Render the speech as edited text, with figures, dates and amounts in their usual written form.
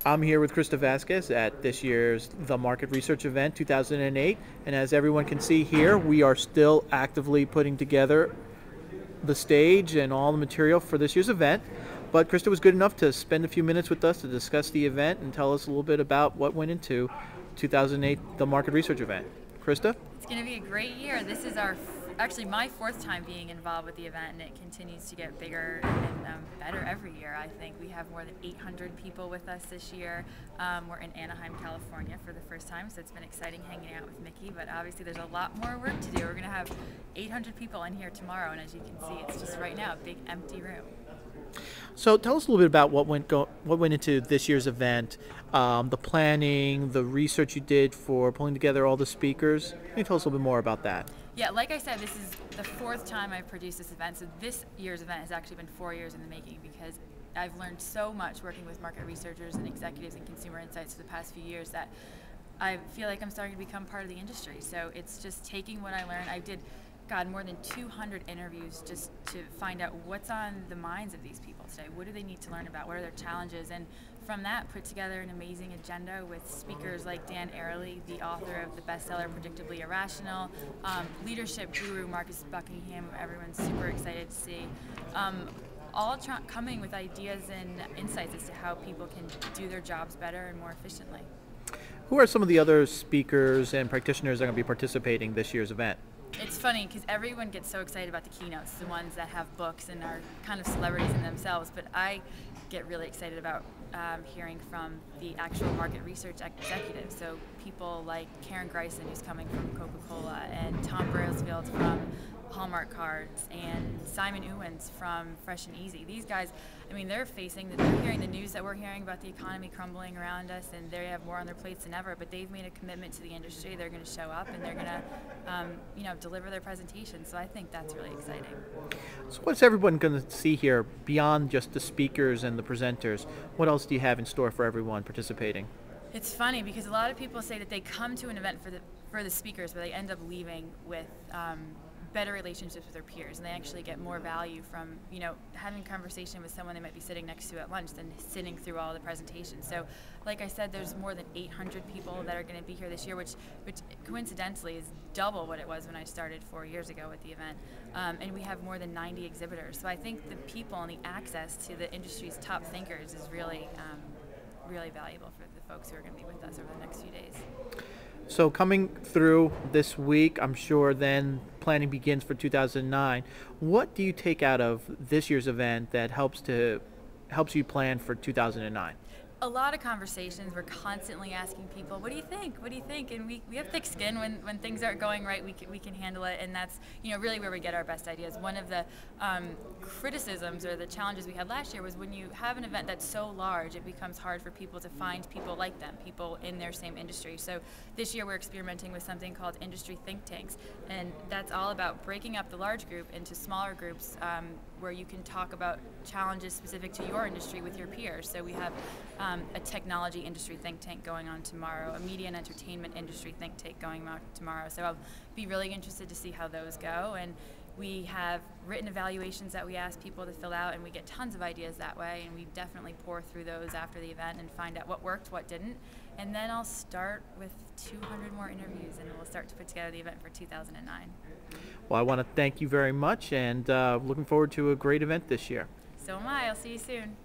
I'm here with Krista Vazquez at this year's The Market Research Event 2008, and as everyone can see here, we are still actively putting together the stage and all the material for this year's event. But Krista was good enough to spend a few minutes with us to discuss the event and tell us a little bit about what went into 2008 The Market Research Event. Krista? It's going to be a great year. This is actually my fourth time being involved with the event, and it continues to get bigger and better every year. I think we have more than 800 people with us this year. We're in Anaheim, California for the first time, so it's been exciting hanging out with Mickey, but obviously there's a lot more work to do. We're going to have 800 people in here tomorrow, and as you can see, it's just right now a big empty room. So tell us a little bit about what went into this year's event, the planning, the research you did for pulling together all the speakers. Can you tell us a little bit more about that? Yeah, like I said, this is the fourth time I've produced this event, so this year's event has actually been 4 years in the making because I've learned so much working with market researchers and executives and consumer insights for the past few years that I feel like I'm starting to become part of the industry. So it's just taking what I learned. I did more than 200 interviews just to find out what's on the minds of these people today. What do they need to learn about? What are their challenges? And from that, put together an amazing agenda with speakers like Dan Ariely, the author of the bestseller Predictably Irrational, leadership guru Marcus Buckingham, who everyone's super excited to see. All coming with ideas and insights as to how people can do their jobs better and more efficiently. Who are some of the other speakers and practitioners that are going to be participating this year's event? It's funny because everyone gets so excited about the keynotes, the ones that have books and are kind of celebrities in themselves, but I get really excited about hearing from the actual market research executives. So people like Karen Greisen, who's coming from Coca-Cola, and Tom Brailsfeld from Hallmark Cards, and Simon Ewens from Fresh and Easy. These guys, I mean, they're hearing the news that we're hearing about the economy crumbling around us, and they have more on their plates than ever, but they've made a commitment to the industry. They're going to show up, and they're going to, deliver their presentation. So I think that's really exciting. So what's everyone going to see here beyond just the speakers and the presenters? What else do you have in store for everyone participating? It's funny because a lot of people say that they come to an event for the speakers, but they end up leaving with better relationships with their peers, and they actually get more value from having conversation with someone they might be sitting next to at lunch than sitting through all the presentations. So like I said, there's more than 800 people that are going to be here this year, which coincidentally is double what it was when I started 4 years ago with the event, and we have more than 90 exhibitors. So I think the people and the access to the industry's top thinkers is really really valuable for the folks who are going to be with us over the next few days. So coming through this week, I'm sure then planning begins for 2009. What do you take out of this year's event that helps you plan for 2009? A lot of conversations. We're constantly asking people, what do you think? What do you think? And we have thick skin when things aren't going right. We can handle it, and that's really where we get our best ideas. One of the criticisms or the challenges we had last year was when you have an event that's so large, it becomes hard for people to find people like them, people in their same industry. So this year we're experimenting with something called industry think tanks, and that's all about breaking up the large group into smaller groups where you can talk about challenges specific to your industry with your peers. So we have a technology industry think tank going on tomorrow, a media and entertainment industry think tank going on tomorrow. So I'll be really interested to see how those go. And we have written evaluations that we ask people to fill out, and we get tons of ideas that way, and we definitely pour through those after the event and find out what worked, what didn't. And then I'll start with 200 more interviews, and we'll start to put together the event for 2009. Well, I want to thank you very much, and looking forward to a great event this year. So am I. I'll see you soon.